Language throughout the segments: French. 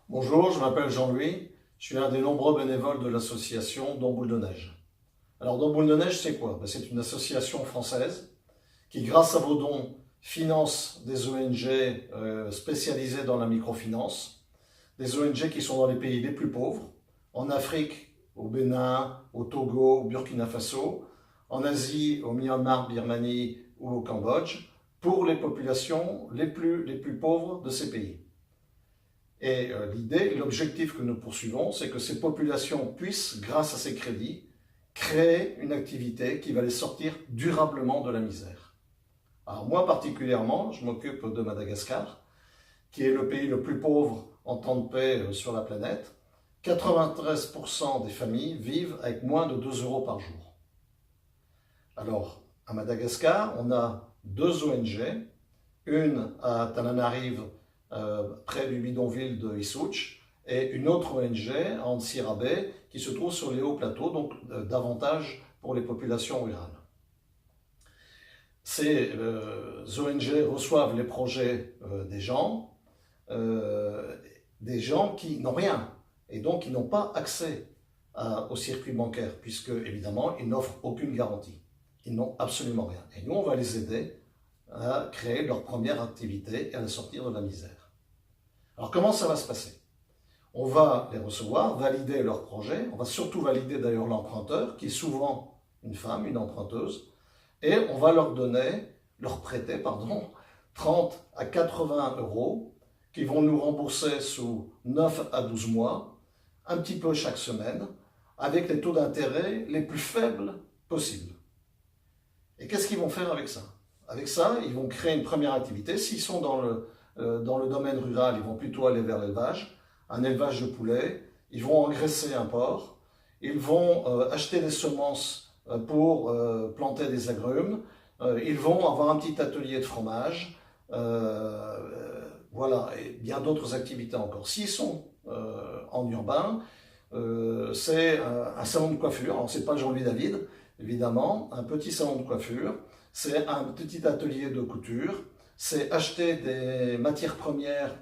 Bonjour, je m'appelle Jean-Louis, je suis un des nombreux bénévoles de l'association Don Boule de Neige. Alors Don Boule de Neige, c'est quoi? C'est une association française qui, grâce à vos dons, finance des ONG spécialisées dans la microfinance, des ONG qui sont dans les pays les plus pauvres, en Afrique, au Bénin, au Togo, au Burkina Faso, en Asie, au Myanmar, Birmanie ou au Cambodge, pour les populations les plus pauvres de ces pays. Et l'idée, l'objectif que nous poursuivons, c'est que ces populations puissent, grâce à ces crédits, créer une activité qui va les sortir durablement de la misère. Alors moi particulièrement, je m'occupe de Madagascar, qui est le pays le plus pauvre en temps de paix sur la planète. 93% des familles vivent avec moins de 2 € par jour. Alors, à Madagascar, on a 2 ONG, une à Tananarive, près du bidonville de Issouch, et une autre ONG à Antsirabe qui se trouve sur les hauts plateaux, donc davantage pour les populations rurales. Ces ONG reçoivent les projets des gens qui n'ont rien et donc qui n'ont pas accès au circuit bancaire, puisque évidemment ils n'offrent aucune garantie. Ils n'ont absolument rien. Et nous, on va les aider à créer leur première activité et à les sortir de la misère. Alors comment ça va se passer? On va les recevoir, valider leur projet, on va surtout valider d'ailleurs l'emprunteur, qui est souvent une femme, une emprunteuse, et on va leur prêter 30 à 80 € qui vont nous rembourser sous 9 à 12 mois, un petit peu chaque semaine, avec les taux d'intérêt les plus faibles possibles. Et qu'est-ce qu'ils vont faire avec ça? Avec ça, ils vont créer une première activité. S'ils sont dans le domaine rural, ils vont plutôt aller vers l'élevage, un élevage de poulets. Ils vont engraisser un porc. Ils vont acheter des semences pour planter des agrumes. Ils vont avoir un petit atelier de fromage. Voilà, et bien d'autres activités encore. S'ils sont en urbain, c'est un salon de coiffure. Alors, c'est pas Jean-Louis David, évidemment, un petit salon de coiffure. C'est un petit atelier de couture, c'est acheter des matières premières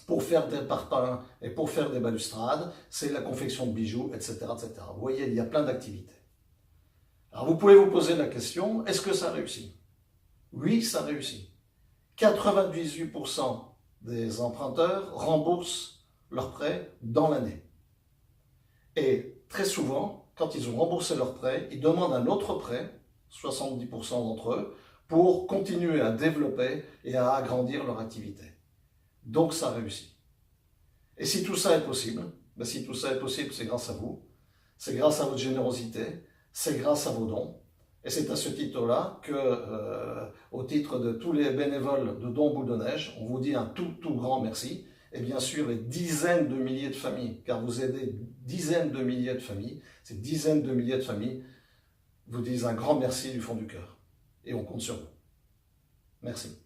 pour faire des parpaings et pour faire des balustrades, c'est la confection de bijoux, etc., etc. Vous voyez, il y a plein d'activités. Alors vous pouvez vous poser la question, est-ce que ça réussit? Oui, ça réussit. 98% des emprunteurs remboursent leurs prêts dans l'année. Et très souvent, quand ils ont remboursé leur prêt, ils demandent un autre prêt, 70% d'entre eux, pour continuer à développer et à agrandir leur activité. Donc ça réussit. Et si tout ça est possible, c'est grâce à vous, c'est grâce à votre générosité, c'est grâce à vos dons. Et c'est à ce titre-là que, au titre de tous les bénévoles de Don Boule de Neige, on vous dit un tout grand merci. Et bien sûr, les dizaines de milliers de familles, car vous aidez dizaines de milliers de familles, ces dizaines de milliers de familles vous disent un grand merci du fond du cœur. Et on compte sur vous. Merci.